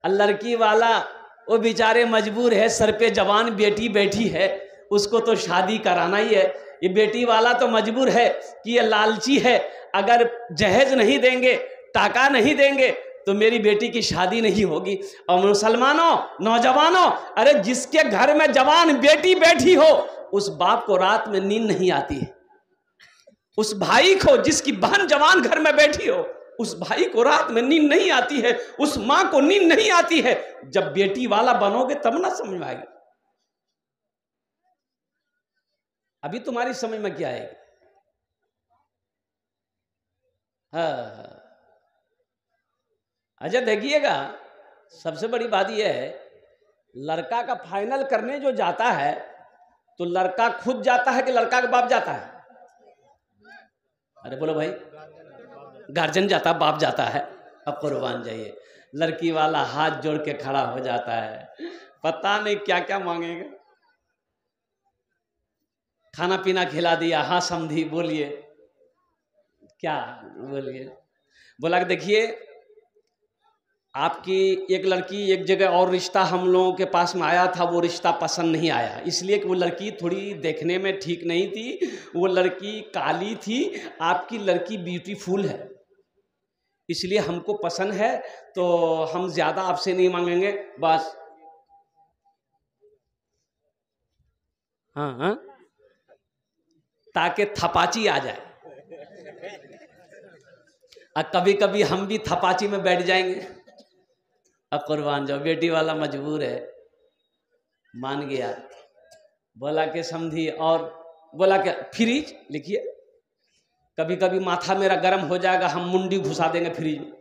लड़की वाला वो बेचारे मजबूर है, सर पे जवान बेटी बैठी है, उसको तो शादी कराना ही है। ये बेटी वाला तो मजबूर है कि ये लालची है, अगर जहेज नहीं देंगे, टाका नहीं देंगे तो मेरी बेटी की शादी नहीं होगी। और मुसलमानों, नौजवानों, अरे जिसके घर में जवान बेटी बैठी हो उस बाप को रात में नींद नहीं आती है। उस भाई को, जिसकी बहन जवान घर में बैठी हो, उस भाई को रात में नींद नहीं आती है, उस मां को नींद नहीं आती है। जब बेटी वाला बनोगे तब ना समझ में आएगी। अभी तुम्हारी समझ में क्या आएगी? हाँ, अच्छा देखिएगा, सबसे बड़ी बात यह है, लड़का का फाइनल करने जो जाता है तो लड़का खुद जाता है कि लड़का का बाप जाता है? अरे बोलो भाई, गार्जियन जाता, बाप जाता है। अब कुर्बान जाइए, लड़की वाला हाथ जोड़ के खड़ा हो जाता है, पता नहीं क्या क्या मांगेगा। खाना पीना खिला दिया, हाँ समधी बोलिए, क्या बोलिए? बोला कि देखिए आपकी एक लड़की एक जगह और रिश्ता हम लोगों के पास में आया था, वो रिश्ता पसंद नहीं आया, इसलिए कि वो लड़की थोड़ी देखने में ठीक नहीं थी, वो लड़की काली थी, आपकी लड़की ब्यूटीफुल है, इसलिए हमको पसंद है, तो हम ज़्यादा आपसे नहीं मांगेंगे बस। हाँ हाँ, ताकि थपाची आ जाए। और कभी कभी हम भी थपाची में बैठ जाएंगे। अब कुर्बान जाओ, बेटी वाला मजबूर है, मान गया, बोला कि समझी, और बोला कि फ्रिज लिखिए, कभी कभी माथा मेरा गर्म हो जाएगा, हम मुंडी घुसा देंगे फ्रिज में।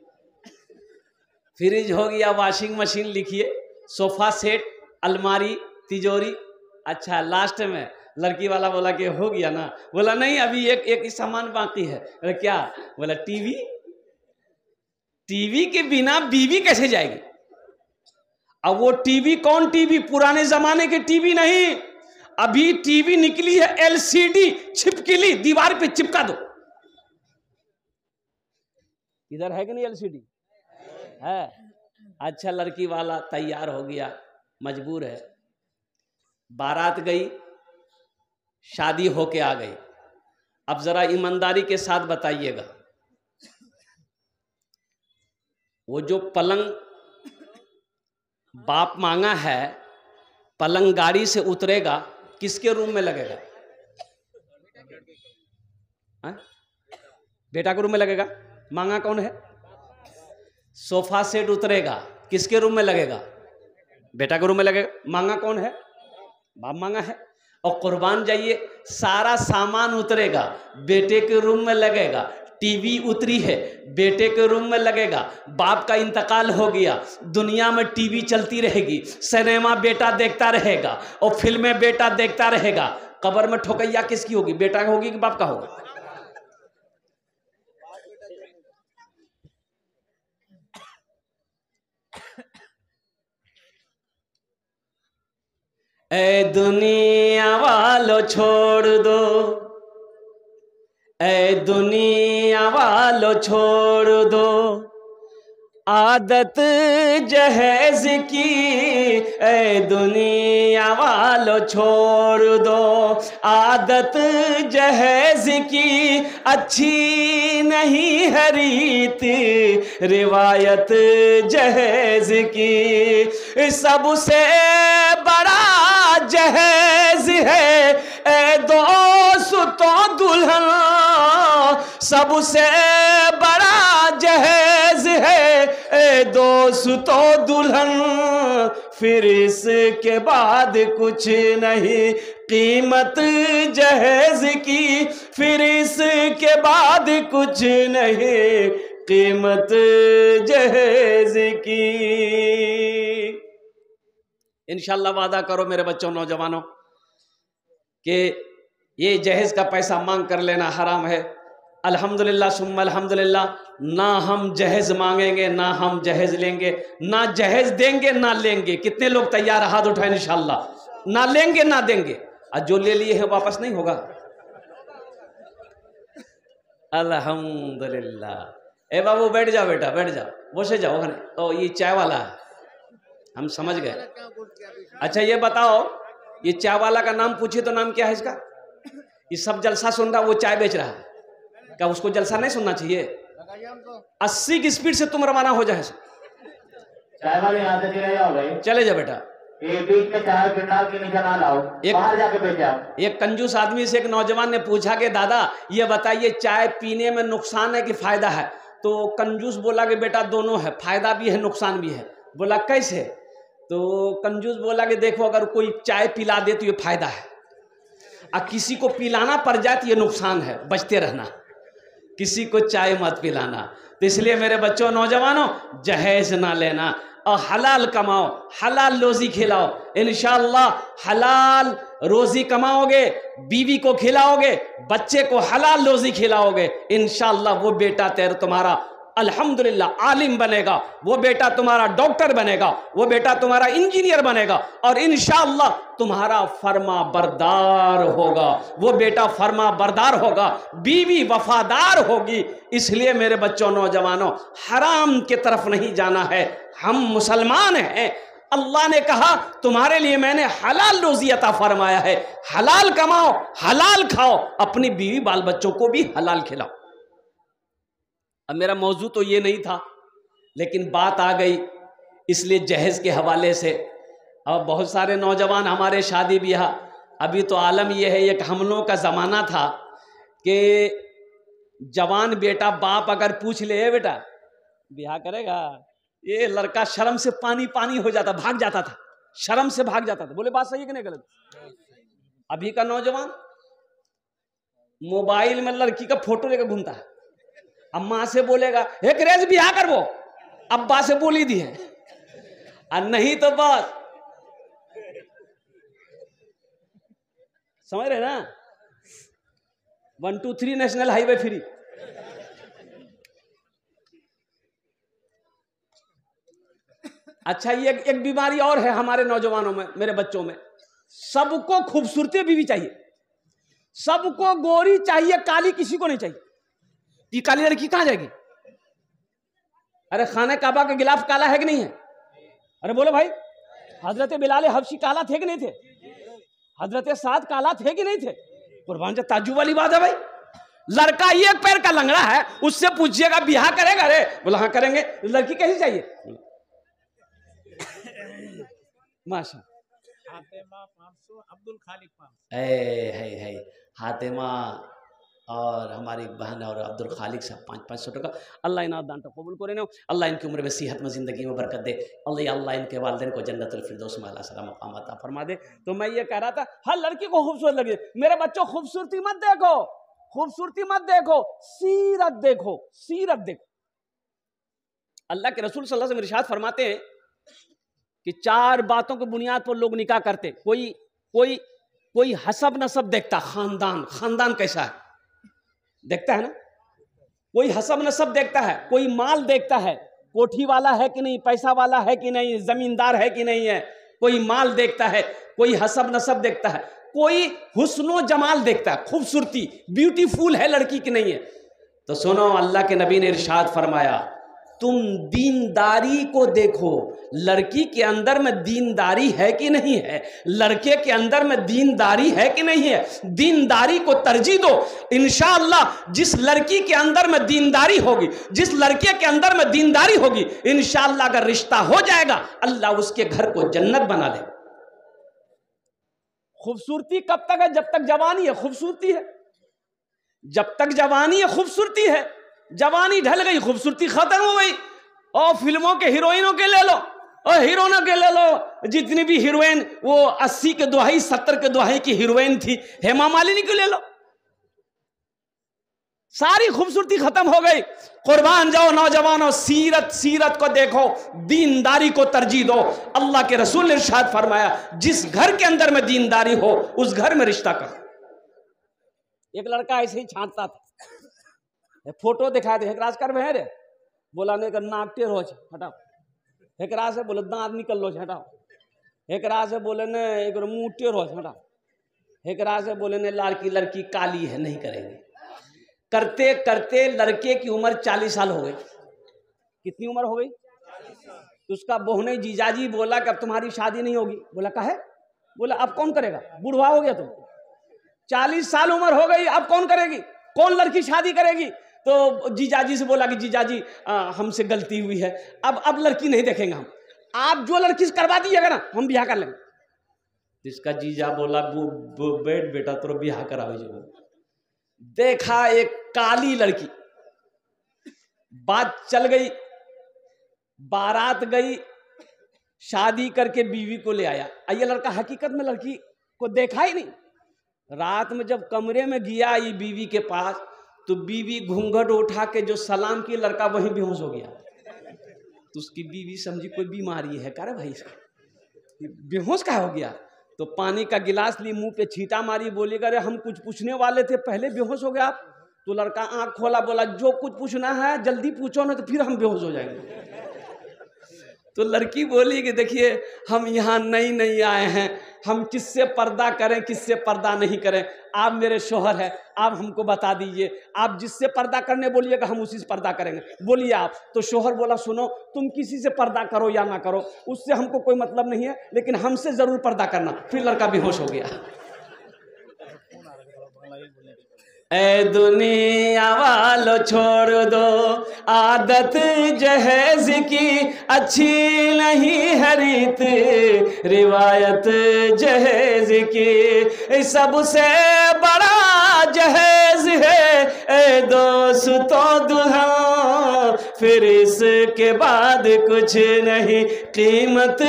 फ्रिज हो गया, वॉशिंग मशीन लिखिए, सोफा सेट, अलमारी, तिजोरी। अच्छा, लास्ट में लड़की वाला बोला कि हो गया ना? बोला नहीं, अभी एक सामान बाकी है। बोला क्या? बोला टीवी। टीवी के बिना बीवी कैसे जाएगी? अब वो टीवी कौन टीवी? पुराने जमाने के टीवी नहीं, अभी टीवी निकली है एलसीडी, छिपकली, दीवार पे चिपका दो। इधर है कि नहीं एलसीडी? है। अच्छा, लड़की वाला तैयार हो गया, मजबूर है, बारात गई, शादी होके आ गई। अब जरा ईमानदारी के साथ बताइएगा, वो जो पलंग बाप मांगा है, पलंग गाड़ी से उतरेगा, किसके रूम में लगेगा? बेटा के रूम में लगेगा। मांगा कौन है? सोफा सेट उतरेगा, किसके रूम में लगेगा? बेटा के रूम में लगेगा। मांगा कौन है? बाप मांगा है। और कुर्बान जाइए, सारा सामान उतरेगा, बेटे के रूम में लगेगा। टीवी उतरी है, बेटे के रूम में लगेगा। बाप का इंतकाल हो गया, दुनिया में टीवी चलती रहेगी, सिनेमा बेटा देखता रहेगा और फिल्में बेटा देखता रहेगा। कब्र में ठोकैया किसकी होगी? बेटा का होगी कि बाप का होगा? ए दुनिया वालों छोड़ दो, ए दुनिया वालों छोड़ दो आदत जहेज की, ए दुनिया वालों छोड़ दो आदत जहेज की, अच्छी नहीं है रीत रिवायत जहेज की। सबसे बड़ा जहेज है ए दोस्तों दुल्हन, सबसे बड़ा जहेज है ए दोस्तों दुल्हन, फिर इसके बाद कुछ नहीं कीमत जहेज की, फिर इसके बाद कुछ नहीं कीमत जहेज की। इंशाल्लाह वादा करो मेरे बच्चों, नौजवानों, कि ये जहेज का पैसा मांग कर लेना हराम है। अल्हम्दुलिल्लाह सुम्मा अल्हम्दुलिल्लाह, ना हम जहेज मांगेंगे ना हम जहेज लेंगे, ना जहेज देंगे ना लेंगे। कितने लोग तैयार? हाथ उठाएं इंशाल्लाह। ना लेंगे ना देंगे, और जो ले लिए हैं वापस नहीं होगा। अल्हम्दुलिल्लाह। ए बाबू बैठ जाओ, बेटा बैठ जाओ, बसे जाओ। तो ये चाय वाला है, हम समझ गए। अच्छा ये बताओ, ये चाय वाला का नाम पूछे तो नाम क्या है इसका? ये सब जलसा सुन रहा, वो चाय बेच रहा है, क्या उसको जलसा नहीं सुनना चाहिए? 80 की स्पीड से तुम रवाना हो जाए। चाय वाले यहाँ से चले जाओ भाई, चले जा बेटा। बीच में चाय गिरना के नीचे ना लाओ, बाहर जाके बेच जाओ। एक कंजूस आदमी से एक नौजवान ने पूछा कि दादा ये बताइए चाय पीने में नुकसान है कि फायदा है? तो कंजूस बोला कि बेटा दोनों है, फायदा भी है नुकसान भी है। बोला कैसे? तो कंजूस बोला कि देखो अगर कोई चाय पिला दे तो ये फायदा है, और किसी को पिलाना पड़ जाए तो ये नुकसान है, बचते रहना, किसी को चाय मत पिलाना। तो इसलिए मेरे बच्चों नौजवानों जहेज ना लेना और हलाल कमाओ, हलाल रोजी खिलाओ। इंशाअल्लाह हलाल रोजी कमाओगे, बीवी को खिलाओगे, बच्चे को हलाल रोजी खिलाओगे, इंशाअल्लाह वो बेटा तेरा तुम्हारा अल्हम्दुलिल्लाह आलिम बनेगा, वो बेटा तुम्हारा डॉक्टर बनेगा, वो बेटा तुम्हारा इंजीनियर बनेगा, और इंशाअल्लाह तुम्हारा फर्मा बरदार होगा, वो बेटा फर्मा बरदार होगा, बीवी वफादार होगी। इसलिए मेरे बच्चों नौजवानों हराम की तरफ नहीं जाना है। हम मुसलमान हैं, अल्लाह ने कहा तुम्हारे लिए मैंने हलाल रोजी अता फरमाया है, हलाल कमाओ, हलाल खाओ, अपनी बीवी बाल बच्चों को भी हलाल खिलाओ। अब मेरा मौजू तो ये नहीं था, लेकिन बात आ गई, इसलिए जहेज के हवाले से। अब बहुत सारे नौजवान हमारे शादी ब्याह, अभी तो आलम यह है, एक हम लोगों का ज़माना था कि जवान बेटा बाप अगर पूछ ले बेटा ब्याह करेगा, ये लड़का शर्म से पानी पानी हो जाता, भाग जाता था, शर्म से भाग जाता था। बोले बात सही है कि नहीं गलत? अभी का नौजवान मोबाइल में लड़की का फोटो लेकर घूमता है, अम्मा से बोलेगा एक रेज ब्याह कर, वो अब्बा से बोली दी है, और नहीं तो बस समझ रहे ना, 1 2 3 नेशनल हाईवे फ्री। अच्छा ये एक बीमारी और है हमारे नौजवानों में, मेरे बच्चों में, सबको खूबसूरती बीवी चाहिए, सबको गोरी चाहिए, काली किसी को नहीं चाहिए। ये काली लड़की कहां जाएगी? अरे खाने काबा का गिलाफ काला है कि नहीं है? अरे बोलो भाई, हजरत बिलाल हबशी काला थे कि नहीं थे? हजरत साद काला थे कि नहीं थे? कुर्बान जा, ताज्जुब वाली बात है भाई। लड़का एक पैर का लंगड़ा है, उससे पूछिएगा ब्याह करेगा? अरे बोला हाँ करेंगे। लड़की कैसी चाहिए? माशा हातिमा 500, अब्दुल खालिक 500। है हातिमा और हमारी बहन और अब्दुल खालिक साहब 500 टका। अल्लाह इना दान तो कबूल करे, अल्लाह इनकी उम्र में सेहत में ज़िंदगी में बरकत दे, अल्लाह इनके वालिदैन को जन्नतुल फिरदौस में आला सलाम मकाम अता फरमा दे। तो मैं ये कह रहा था हर लड़की को खूबसूरत लगे। मेरे बच्चों खूबसूरती मत देखो, खूबसूरती मत देखो, सीरत देखो, सीरत देखो। अल्लाह के रसूल सल्लल्लाहु अलैहि वसल्लम इरशाद फरमाते हैं कि 4 बातों की बुनियाद पर लोग निकाह करते। कोई हसब नसब देखता, खानदान कैसा है देखता है ना, कोई हसब नसब देखता है, कोई माल देखता है, कोठी वाला है कि नहीं, पैसा वाला है कि नहीं, जमींदार है कि नहीं है, कोई माल देखता है, कोई हसब नसब देखता है, कोई हुस्नो जमाल देखता है, खूबसूरती ब्यूटीफुल है लड़की की नहीं है। तो सुनो, अल्लाह के नबी ने इरशाद फरमाया तुम दीनदारी को देखो, लड़की के अंदर में दीनदारी है कि नहीं है, लड़के के अंदर में दीनदारी है कि नहीं है, दीनदारी को तरजीह दो। इंशाअल्लाह जिस लड़की के अंदर में दीनदारी होगी, जिस लड़के के अंदर में दीनदारी होगी, इंशाअल्लाह अगर रिश्ता हो जाएगा अल्लाह उसके घर को जन्नत बना दे। खूबसूरती कब तक है? जब तक जवानी है खूबसूरती है, जब तक जवानी है खूबसूरती है। जवानी ढल गई खूबसूरती खत्म हो गई। और फिल्मों के हीरोइनों के ले लो और हीरोइनों के ले लो, जितनी भी हीरोइन वो 80 के दुहाई 70 के दुहाई की हीरोइन थी, हेमा मालिनी को ले लो, सारी खूबसूरती खत्म हो गई। कुर्बान जाओ नौजवानों, सीरत को देखो, दीनदारी को तरजीह दो। अल्लाह के रसूल ने इरशाद फरमाया जिस घर के अंदर में दीनदारी हो उस घर में रिश्ता करो। एक लड़का ऐसे ही छांटता था, फोटो दिखा दे, एक राजकर में है रे, बोला ने का नाक टेढ़ हो हटाओ, एक राज से बोले दांत निकल लो हटाओ, एक राज से बोले ने एक मुंह टेढ़ हो हटाओ, एक राज से बोले ने लड़की काली है नहीं करेंगे। करते करते लड़के की उम्र 40 साल हो गई। कितनी उम्र हो गई? तो उसका बहुने जीजाजी बोला कि अब तुम्हारी शादी नहीं होगी। बोला काहे? बोला अब कौन करेगा, बुढ़वा हो गया तुम, 40 साल उम्र हो गई, अब कौन करेगी, कौन लड़की शादी करेगी। तो जीजाजी से बोला कि जीजाजी हमसे गलती हुई है, अब लड़की नहीं देखेंगे हम, आप जो लड़की करवा दीजिएगा ना हम ब्याह कर लेंगे। तो इसका जीजा बोला बैठ बेटा तो ब्याह करावे जो। देखा एक काली लड़की, बात चल गई, बारात गई, शादी करके बीवी को ले आया। ये लड़का हकीकत में लड़की को देखा ही नहीं। रात में जब कमरे में गया ये बीवी के पास, तो बीवी घूंघट उठा के जो सलाम की, लड़का वहीं बेहोश हो गया। तो उसकी बीवी समझी कोई बीमारी है, कह रहे भाई बेहोश का हो गया। तो पानी का गिलास ली, मुंह पे छींटा मारी, बोली अरे हम कुछ पूछने वाले थे, पहले बेहोश हो गया आप। तो लड़का आंख खोला, बोला जो कुछ पूछना है जल्दी पूछो ना, तो फिर हम बेहोश हो जाएंगे। तो लड़की बोली कि देखिए हम यहाँ नई आए हैं, हम किससे पर्दा करें किससे पर्दा नहीं करें, आप मेरे शोहर हैं, आप हमको बता दीजिए, आप जिससे पर्दा करने बोलिएगा हम उसी से पर्दा करेंगे, बोलिए आप। तो शोहर बोला सुनो तुम किसी से पर्दा करो या ना करो उससे हमको कोई मतलब नहीं है, लेकिन हमसे जरूर पर्दा करना। फिर लड़का बेहोश हो गया। ऐ दुनिया वालों छोड़ दो आदत जहेज की, अच्छी नहीं है रीत रिवायत जहेज की, सबसे बड़ा जहेज है ऐ दोस्तों दुल्हन, फिर इसके बाद कुछ नहीं कीमत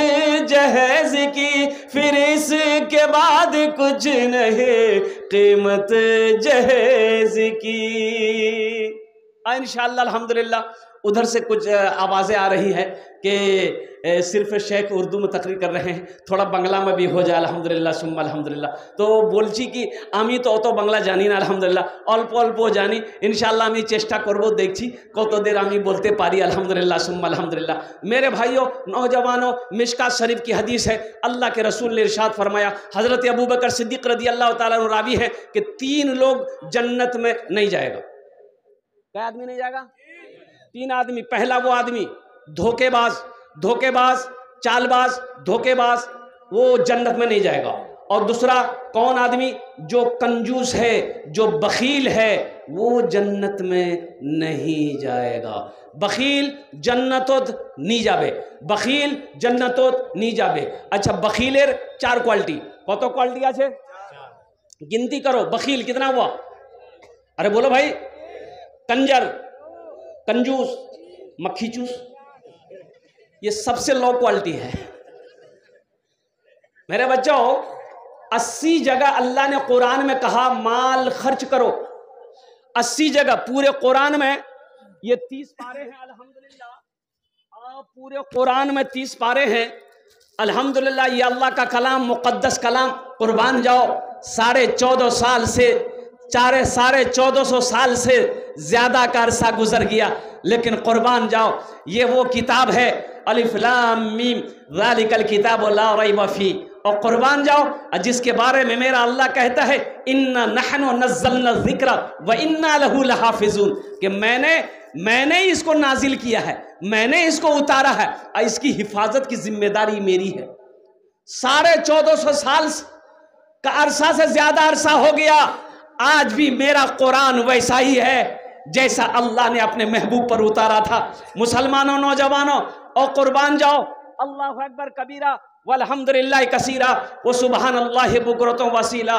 जहेज की, फिर इसके बाद कुछ नहीं कीमत जहेज की। इंशाअल्लाह अल्हम्दुलिल्लाह। उधर से कुछ आवाज़ें आ रही है कि सिर्फ शेख उर्दू में तकरीर कर रहे हैं, थोड़ा बंगला में भी हो जाए अल्हम्दुलिल्लाह सुम्मा अल्हम्दुलिल्लाह। तो बोलची कि आमी तो बांग्ला जानी ना अल्हम्दुलिल्लाह, अल्प अल्प जानी, इंशाल्लाह आमी चेष्टा करबो देखी कत देर आमी बोलते पारी अल्हम्दुलिल्लाह सुम्मा अल्हम्दुलिल्लाह। मेरे भाइयों नौजवानों, मिशकात शरीफ की हदीस है, अल्लाह के रसूल ने इरशाद फरमाया, हज़रत अबू बकर सिद्दीक़ रज़ी अल्लाह ताला अन्हु रावी है कि 3 लोग जन्नत में नहीं जाएगा। क्या आदमी नहीं जाएगा? 3 आदमी। पहला वो आदमी धोखेबाज चालबाज धोखेबाज, वो जन्नत में नहीं जाएगा। और दूसरा कौन आदमी? जो कंजूस है, जो बखील है, वो जन्नत में नहीं जाएगा। बखील जन्नतोत नहीं जाबे, बखील जन्नतोत नहीं जाबे। अच्छा बखीलेर 4 क्वालिटी, कत क्वालिटी आछे गिनती करो। बखील कितना हुआ? अरे बोलो भाई। कंजर, कंजूस, मक्खीचूस, ये सबसे लो क्वालिटी है। मेरे बच्चों 80 जगह अल्लाह ने कुरान में कहा माल खर्च करो, 80 जगह पूरे कुरान में। ये 30 पारे हैं अल्हम्दुलिल्लाह, पूरे कुरान में 30 पारे हैं अल्हम्दुलिल्लाह। ये अल्लाह का कलाम, मुक़द्दस कलाम। कुर्बान जाओ 14.5 साल से 1450 साल से ज़्यादा का अरसा गुजर गया, लेकिन कुर्बान जाओ ये वो किताब है अलिफ लाम मीम ज़ालिकल किताबु ला रैब फी। और कुर्बान जाओ जिसके बारे में मेरा अल्लाह कहता है इन्ना नहनु नज़्ज़लना ज़िक्र व इन्ना लहू लहाफ़िज़ून, कि मैंने इसको नाजिल किया है, मैंने इसको उतारा है और इसकी हिफाजत की जिम्मेदारी मेरी है। 1450 साल का अरसा से ज़्यादा अरसा हो गया, आज भी मेरा कुरान वैसा ही है जैसा अल्लाह ने अपने महबूब पर उतारा था। मुसलमानों नौजवानों, और कुर्बान जाओ अल्लाहु अकबर कबीरा वल्हम्दुलिल्लाह कसीरा व सुबहानल्लाहि बुकरतुम वसीला।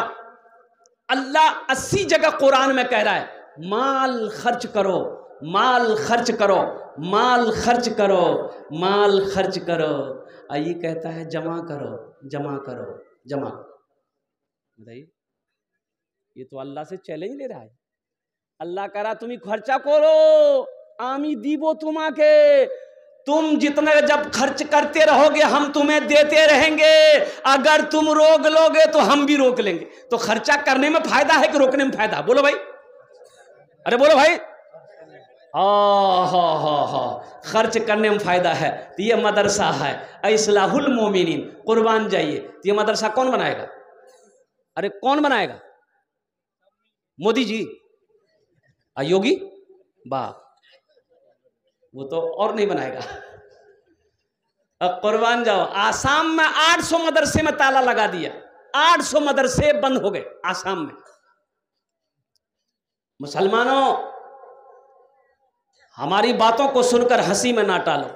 अल्लाह 80 जगह कुरान में कह रहा है माल खर्च करो, माल खर्च करो, माल खर्च करो, माल खर्च करो। ये कहता है जमा करो, जमा करो, जमा। बताइए, ये तो अल्लाह से चैलेंज ले रहा है। अल्लाह कह रहा तुम खर्चा करो, आमी दीबो तुम्हाके, तुम जितने जब खर्च करते रहोगे हम तुम्हें देते रहेंगे, अगर तुम रोक लोगे तो हम भी रोक लेंगे। तो खर्चा करने में फायदा है कि रोकने में फायदा? बोलो भाई, अरे बोलो भाई। हाँ, खर्च करने में फायदा है। तो ये मदरसा है इस्लाहुल मोमिनीन, कुर्बान जाइए। तो ये मदरसा कौन बनाएगा? अरे कौन बनाएगा? मोदी जी, योगी वाह, वो तो और नहीं बनाएगा। अब कुर्बान जाओ, आसाम में 800 मदरसे में ताला लगा दिया, 800 मदरसे बंद हो गए आसाम में। मुसलमानों, हमारी बातों को सुनकर हंसी में ना टालो।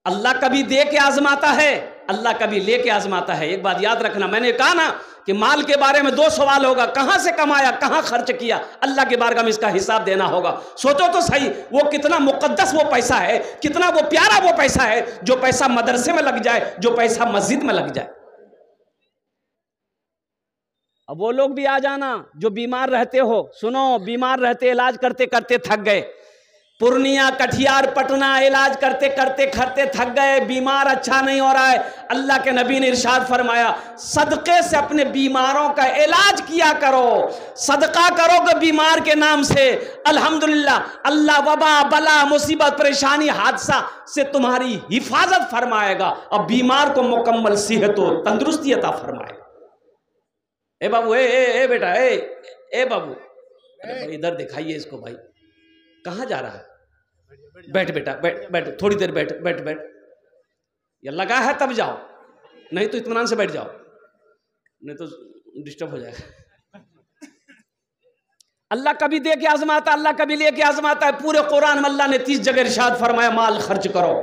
अल्लाह कभी दे के आजमाता है, अल्लाह कभी ले के आजमाता है। एक बात याद रखना, मैंने कहा ना कि माल के बारे में 2 सवाल होगा, कहां से कमाया, कहां खर्च किया। अल्लाह के बारगाह में इसका हिसाब देना होगा। सोचो तो सही, वो कितना मुकद्दस वो पैसा है, कितना वो प्यारा वो पैसा है, जो पैसा मदरसे में लग जाए, जो पैसा मस्जिद में लग जाए। अब वो लोग भी आ जाना जो बीमार रहते हो, सुनो, बीमार रहते इलाज करते करते थक गए, पूर्णिया, कटिहार, पटना इलाज करते करते थक गए, बीमार अच्छा नहीं हो रहा है। अल्लाह के नबी ने इरशाद फरमाया, सदके से अपने बीमारों का इलाज किया करो, सदका करोगे बीमार के नाम से, अल्हम्दुलिल्लाह अल्लाह वबा, बला, मुसीबत, परेशानी, हादसा से तुम्हारी हिफाजत फरमाएगा और बीमार को मुकम्मल सेहत और तंदुरुस्ती अता फरमाएगा। ए बाबू, ए बेटा, ए बाबू, इधर दिखाइए इसको भाई, कहाँ जा रहा है? बैठ बेटा, बैठ, थोड़ी देर बैठ, ये लगा है तब जाओ, नहीं तो इत्मीनान से बैठ जाओ, नहीं तो डिस्टर्ब हो जाएगा। अल्लाह कभी दे के आजमाता, अल्लाह कभी ले के आजमाता है। पूरे कुरान में अल्लाह ने 30 जगह इरशाद फरमाया माल खर्च करो।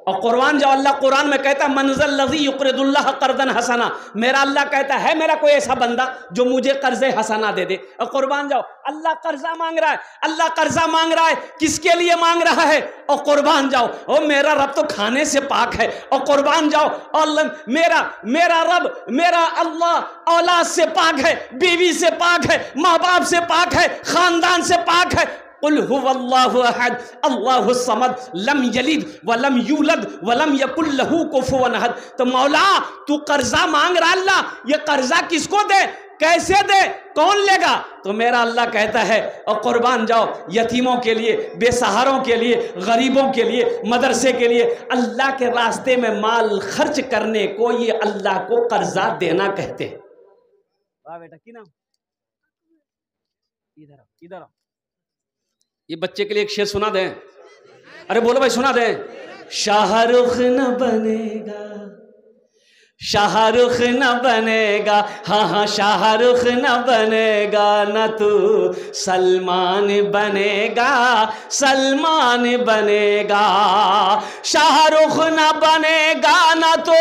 और कुरान जाओ, अल्लाह कुरान में कहता है मनज़ल लज़ी युक़रिदुल्लाह क़र्ज़न हसना, मेरा अल्लाह कहता है मेरा कोई ऐसा बंदा जो मुझे कर्ज़े हसना दे दे। और कुर्बान जाओ, अल्लाह कर्जा मांग रहा है, अल्लाह कर्जा मांग रहा है, किसके लिए मांग रहा है? और कुर्बान जाओ, ओ मेरा रब तो खाने से पाक है। और कुर्बान जाओ, और मेरा रब, मेरा अल्लाह औलाद से पाक है, बीवी से पाक है, माँ बाप से पाक है, खानदान से पाक है। कुल हुवल्लाहु अहद अल्लाहु समद लम यलिद वलम यूलद वलम यकुल लहू कुफुवन अहद। तो मौला तू कर्जा मांग रहा, अल्लाह ये कर्जा किसको दे, कैसे दे, कौन लेगा? तो मेरा अल्लाह कहता है, और कुर्बान जाओ, यतीमों के लिए, बेसहारों के लिए, गरीबों के लिए, मदरसे के लिए, अल्लाह के रास्ते में माल खर्च करने को ये अल्लाह को कर्जा देना कहते हैं। वाह बेटा, की नाम, इधर ये बच्चे के लिए एक शेर सुना दें। अरे बोलो भाई, सुना दें। शाहरुख न बनेगा, शाहरुख न बनेगा, हाँ शाहरुख न बनेगा, न तू सलमान बनेगा, सलमान बनेगा। शाहरुख न बनेगा, न तो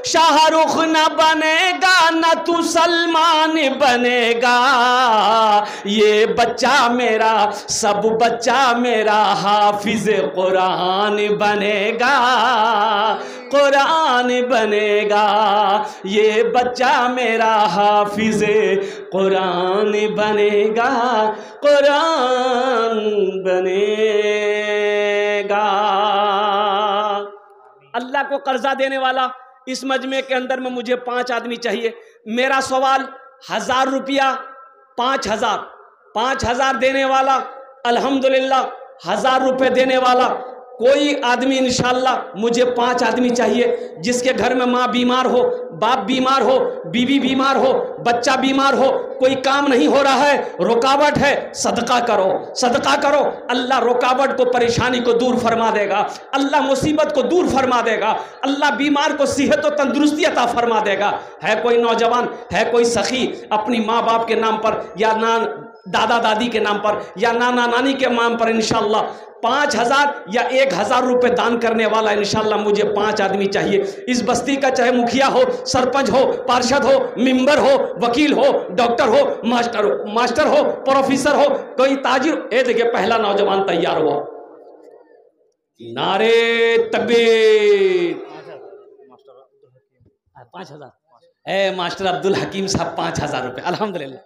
शाहरुख न बनेगा, न तू सलमान बनेगा। ये बच्चा मेरा, सब बच्चा मेरा हाफिज कुरान बनेगा, कुरान बनेगा। ये बच्चा मेरा हाफिज कुरान बनेगा, कुरान बनेगा। अल्लाह को कर्जा देने वाला इस मजमे के अंदर में मुझे 5 आदमी चाहिए। मेरा सवाल, 1000 रुपया, 5000 देने वाला, अल्हम्दुलिल्लाह 1000 रुपये देने वाला कोई आदमी, इंशाल्लाह मुझे 5 आदमी चाहिए जिसके घर में माँ बीमार हो, बाप बीमार हो, बीवी बीमार हो, बच्चा बीमार हो, कोई काम नहीं हो रहा है, रुकावट है, सदका करो, सदका करो। अल्लाह रुकावट को, परेशानी को दूर फरमा देगा, अल्लाह मुसीबत को दूर फरमा देगा, अल्लाह बीमार को सेहत और तंदुरुस्ती अता फरमा देगा। है कोई नौजवान, है कोई सखी अपनी माँ बाप के नाम पर, या दादा दादी के नाम पर, या नाना नानी के नाम पर, इंशाल्लाह 5000 या 1000 रुपये दान करने वाला, इंशाल्लाह मुझे 5 आदमी चाहिए। इस बस्ती का चाहे मुखिया हो, सरपंच हो, पार्षद हो, मेंबर हो, वकील हो, डॉक्टर हो, मास्टर हो, प्रोफेसर हो, कोई ताजिर। ए देखिए, पहला नौजवान तैयार हुआ, नारे तकबीर। 5000, ए मास्टर अब्दुल हकीम साहब 5000 रुपये, अल्हम्दुलिल्लाह।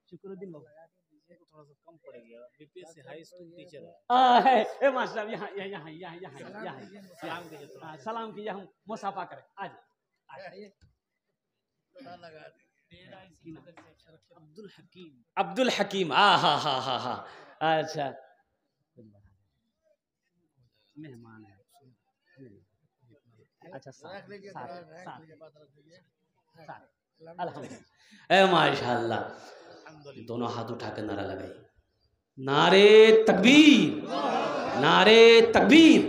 शुक्रुद्दीन बाबू, थोड़ा सा कम पड़ेगा, बीपीएससी हाई स्कूल टीचर है। ए मास्टर यहाँ सलाम कीजिए, हम मुसाफा करें। आज अब्दुल हकीम, हा। अच्छा, मेहमान है, अच्छा, अल्हम्दुलिल्लाह, माशाअल्लाह। दोनों हाथ उठा कर नारा लगाई, नारे तकबीर, नारे तकबीर।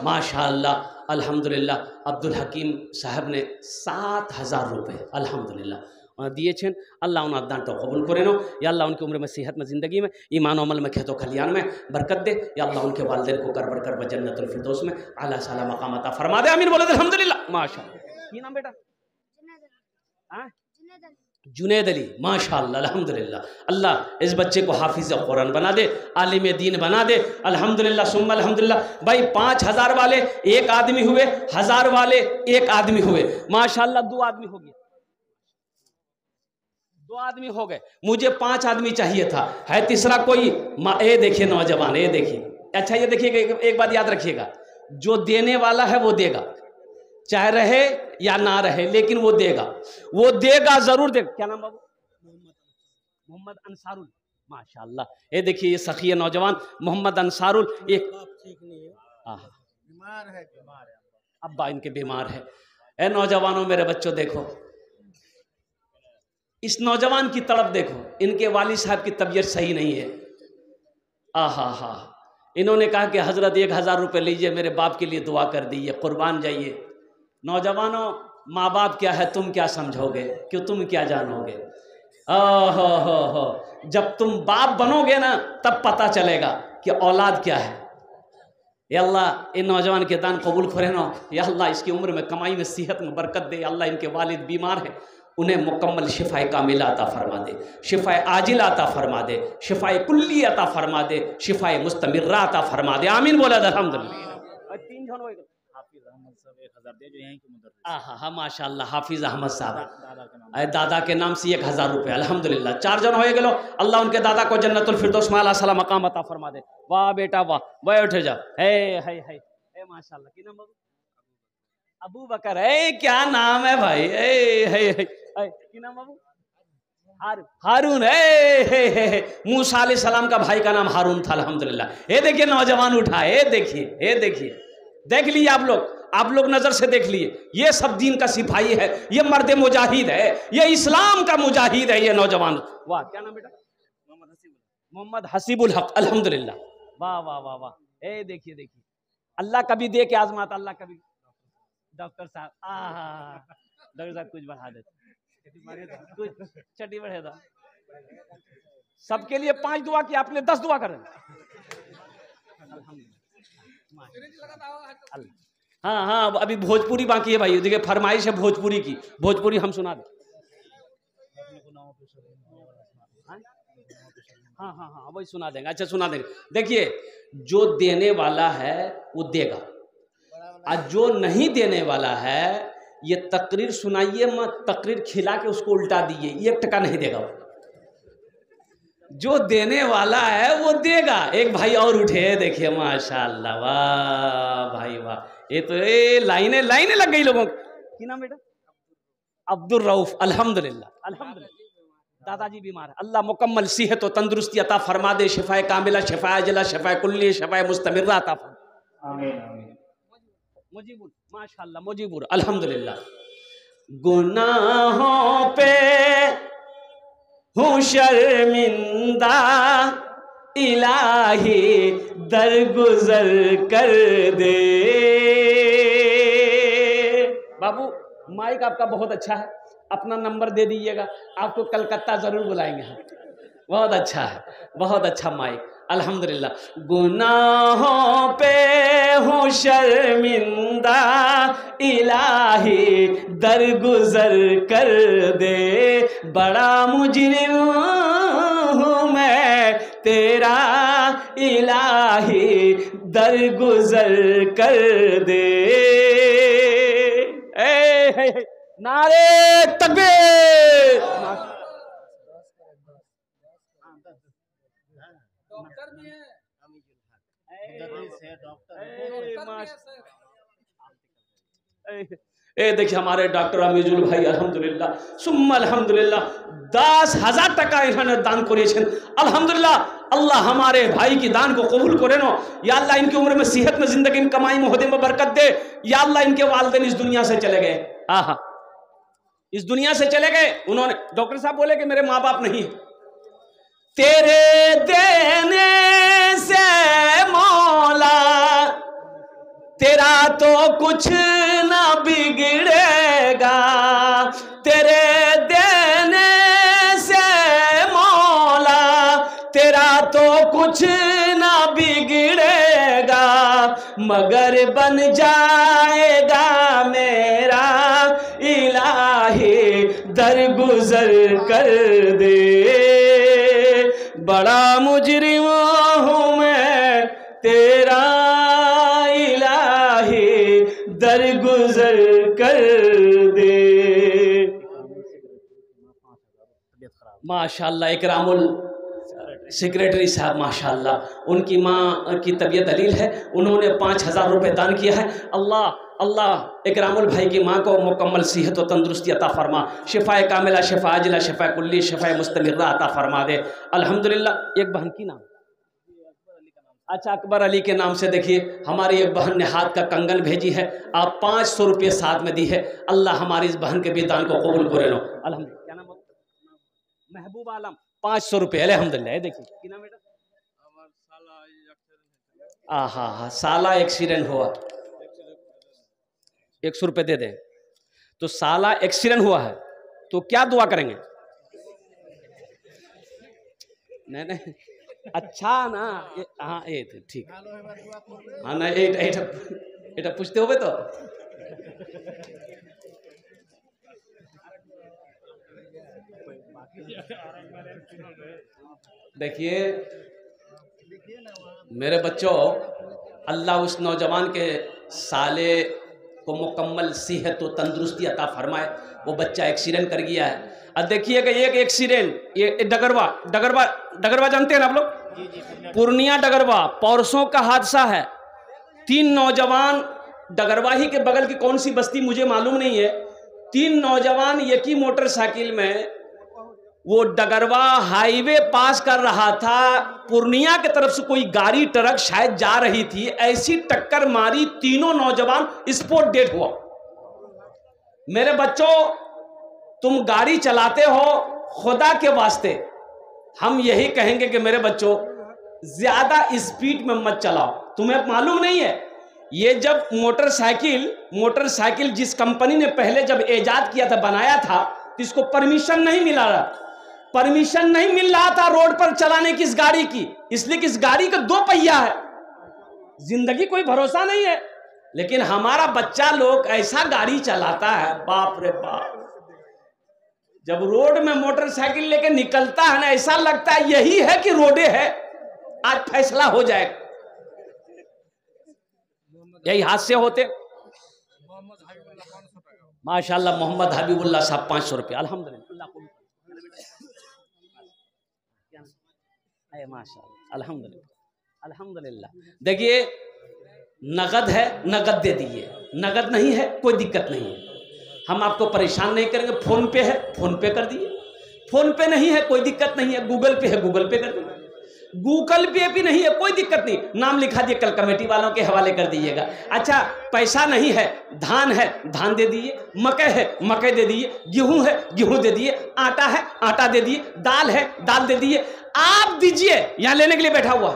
माशाअल्लाह, अल्हम्दुलिल्लाह। अब्दुल हकीम साहब ने 7,000 रुपये अल्हम्दुलिल्लाह दिए छेन। अल्लाह उन दान तो कबूल करे नो या अल्लाह उनकी उम्र में, सेहत में, ज़िंदगी में, ईमान अमल में, खेतो खलियान में बरकत दे या अल्लाह उनके वालिदैन को कर बरकर जन्नतुल फिरदौस में आला साला मकाम अता फरमा दे। आमीन बोले अल्हम्दुलिल्लाह। माशाअल्लाह। की नाम बेटा? जुनैद अली। माशाअल्लाह, अल्हम्दुलिल्लाह। अल्लाह इस बच्चे को हाफिज़ कुरान बना दे, आलिम दीन बना दे। अल्हम्दुलिल्लाह सुम्मा अल्हम्दुलिल्लाह। भाई 5,000 वाले एक आदमी हुए, 1000 वाले एक आदमी हुए। माशाअल्लाह 2 आदमी हो गए, 2 आदमी हो गए। मुझे 5 आदमी चाहिए था, है तीसरा कोई? ये देखिए नौजवान, ये देखिए। अच्छा ये देखिएगा, एक बात याद रखिएगा, जो देने वाला है वो देगा, चाहे रहे या ना रहे, लेकिन वो देगा, वो देगा, जरूर देगा। क्या नाम बाबू? मोहम्मद अंसारुल। माशाअल्लाह। ये देखिए ये सखी नौजवान मोहम्मद अंसारुल। एक ठीक नहीं है, बीमार है, अब्बा इनके बीमार है। ए नौजवानों, मेरे बच्चों देखो, इस नौजवान की तड़प देखो। इनके वालिद साहब की तबीयत सही नहीं है। आहा हा। इन्होंने कहा कि हजरत 1,000 रुपये लीजिए, मेरे बाप के लिए दुआ कर दीजिए, कुर्बान जाइए। नौजवानों, माँ बाप क्या है तुम क्या समझोगे, कि तुम क्या जानोगे? हो। जब तुम बाप बनोगे ना तब पता चलेगा कि औलाद क्या है। या अल्लाह इन नौजवान के दान कबूल करे ना। या अल्लाह इसकी उम्र में, कमाई में, सेहत में बरकत दे। अल्लाह इनके वालिद बीमार हैं, उन्हें मुकम्मल शिफाए कामिला अता फरमा दे, शिफाए आजिला अता फरमा दे, शिफाए कुल्ली अता फरमा दे, शिफाए मुस्तमिर्रा अता फरमा दे। आमीन बोला अल्हम्दुलिल्लाह। 3 जन होएगा। हाफिज अहमद साहब 1,000 दे, जो यहीं के मुदर्रिस। हाँ माशाअल्लाह, हाफिज अहमद साहब दादा के नाम से 1,000 रुपये अल्हम्दुलिल्लाह। 4 जन हो गए। अल्लाह उनके दादा को जन्नतुल फिरदौस में आला साला मकाम अता फरमा दे। वाह बेटा वाह, बैठ जा। है माशाअल्लाह। की नाम बाबू? अबू बकर। क्या नाम है भाई? की नाम बाबू? हारून। मूसा अलैहि सलाम का भाई का नाम हारून था अल्हम्दुलिल्लाह। ये देखिए नौजवान उठा, ये देखिए, देख लिए आप लोग नजर से देख लिए। ये सब दीन का सिपाही है, ये मर्द मुजाहिद है, ये इस्लाम का मुजाहिद है, ये नौजवान। वाह, क्या नाम बेटा? मोहम्मद हसीबुल हक अल्हम्दुलिल्लाह। वाह वाह वाह वाह। देखिए अल्लाह कभी दे के आजमाता, अल्लाह कभी। डॉक्टर साहब, डॉक्टर साहब कुछ बढ़ा देते, कुछ चटी बढ़े दो। सबके लिए 5 दुआ की, आपने 10 दुआ करें। हाँ अभी भोजपुरी बाकी है भाई। देखिए फरमाइश है भोजपुरी की, भोजपुरी हम सुना दें। हाँ वही सुना देंगे। अच्छा सुना देंगे। देखिए जो देने वाला है वो देगा, और जो नहीं देने वाला है ये तकरीर सुनाइए मत, तकरीर खिला के उसको उल्टा दीजिए, 1 टका नहीं देगा। जो देने वाला है वो देगा। एक भाई और उठे, देखिए माशाअल्लाह, वाह भाई वाह। ये तो लाइनें लग गई लोगों की। नाम बेटा? अब्दुल रऊफ अल्हम्दुलिल्लाह। दादाजी बीमार है, अल्लाह मुकम्मल सेहत और तंदुरुस्ती अता फरमा दे। शिफाए कामिला, शिफाए अजला, शिफाए कुल्ली, शिफाए मुस्तमिर्रा अता फरमा। आमीन। मुजीबुर, माशाअल्लाह मुजीबुर अल्हम्दुलिल्लाह। गुनाहों पे हूँ शर्मिंदा, इलाही दरगुजर कर दे। बाबू माइक आपका बहुत अच्छा है, अपना नंबर दे दीजिएगा, आपको कलकत्ता जरूर बुलाएंगे हम। बहुत अच्छा है, बहुत अच्छा माइक अल्हम्दुलिल्लाह। गुनाहों पे हूँ शर्मिंदा, इलाही दरगुजर कर दे। बड़ा मुजरिम हूँ मैं तेरा, इलाही दरगुजर कर दे। नारे तकबीर। डॉक्टर भी है, देखिए हमारे डॉक्टर अमीजुल भाई अल्हम्दुलिल्लाह सुम्मा अल्हम्दुलिल्लाह 10,000 टका इन्होंने दान करिए अल्हम्दुलिल्लाह। अल्लाह हमारे भाई की दान को कबूल करे नो। या अल्लाह इनकी उम्र में, सेहत में, जिंदगी में, कमाई में, ओहदे में बरकत दे। या अल्लाह इनके वालिदैन इस दुनिया से चले गए, इस दुनिया से चले गए। उन्होंने, डॉक्टर साहब बोले कि मेरे माँ बाप नहीं, तेरे देने से मौला तेरा तो कुछ ना बिगड़ेगा, तेरे देने से मौला तेरा तो कुछ ना बिगड़ेगा, मगर बन जाएगा मेरा इलाही दरगुजर कर दे, बड़ा मुजरिम हूँ मैं तेरा इलाही दरगुजर कर दे। माशाल्लाह इकरामुल सेक्रेटरी साहब माशाल्लाह, उनकी माँ की तबीयत दलील है, उन्होंने 5,000 रुपये दान किया है। अल्लाह अल्लाह इकरामुल भाई की माँ को मुकम्मल सेहत और तंदुरुस्ती अता फरमा, शिफ़ाए कामिला, शिफ़ा अजला, शिफ़ा कुल्ली, शिफ़ाए मुस्तमिर्रा अता फरमा दे। अल्हम्दुलिल्लाह। एक बहन की नाम, अच्छा अकबर अली के नाम से देखिए हमारी एक बहन ने हाथ का कंगन भेजी है, आप 500 रुपये साथ में दी है। अल्लाह हमारी इस बहन के भी दान को कबूल करे लो। अल्हम्दुलिल्लाह। क्या नाम है? महबूब आलम, 500 रुपये। अल्हम्दुलिल्लाह। देखिए क्या नाम बेटा? हाँ, साला एक्सीडेंट हुआ, 100 रुपये दे दें। तो साला एक्सीडेंट हुआ है तो क्या दुआ करेंगे? नहीं अच्छा ना, हाँ ये ठीक, हाँ ना এটা पूछते हो तो देखिए मेरे बच्चों, अल्लाह उस नौजवान के साले को मुकम्मल सेहत और तंदुरुस्ती अता फरमाए। वो बच्चा एक्सीडेंट कर गया है। अब देखिए कि एक एक्सीडेंट, ये डगरवा जानते हैं ना आप लोग? पूर्णिया डगरवा, परसों का हादसा है। 3 नौजवान, डगरवा ही के बगल की कौन सी बस्ती मुझे मालूम नहीं है, 3 नौजवान एक ही मोटरसाइकिल में वो डगरवा हाईवे पास कर रहा था, पूर्णिया की तरफ से कोई गाड़ी ट्रक शायद जा रही थी, ऐसी टक्कर मारी, तीनों नौजवान स्पॉट डेड हुआ। मेरे बच्चों, तुम गाड़ी चलाते हो, खुदा के वास्ते हम यही कहेंगे कि मेरे बच्चों ज्यादा स्पीड में मत चलाओ। तुम्हें मालूम नहीं है, ये जब मोटरसाइकिल जिस कंपनी ने पहले जब इजाद किया था, बनाया था, तो इसको परमिशन नहीं मिल रहा था रोड पर चलाने की इस गाड़ी की, इसलिए कि इस गाड़ी का 2 पहिया है, जिंदगी कोई भरोसा नहीं है। लेकिन हमारा बच्चा लोग ऐसा गाड़ी चलाता है, बाप रे बाप, जब रोड में मोटरसाइकिल लेके निकलता है ना, ऐसा लगता है यही है कि रोडे है, आज फैसला हो जाएगा। यही हादसे होते। माशाल्लाह मोहम्मद हबीबुल्लाह साहब 500 रुपये। अल्हम्दुलिल्लाह, माशाल्लाह, अल्हम्दुलिल्लाह, अल्हम्दुलिल्लाह। देखिए नगद है, नगद दे दीजिए, नगद नहीं है कोई दिक्कत नहीं है, हम आपको परेशान नहीं करेंगे। फोन पे है, फोन पे कर दीजिए, फोन पे नहीं है कोई दिक्कत नहीं है, गूगल पे है, गूगल पे कर दीजिए, गूगल पे भी नहीं है कोई दिक्कत नहीं, नाम लिखा दिए, कल कमेटी वालों के हवाले कर दीजिएगा। अच्छा पैसा नहीं है, धान है, धान दे दीजिए, मकई है, मकई दे दीजिए, गेहूं है, गेहूं दे दीजिए, आटा है, आटा दे दीजिए, दाल है, दाल दे दीजिए, आप दीजिए, यहां लेने के लिए बैठा हुआ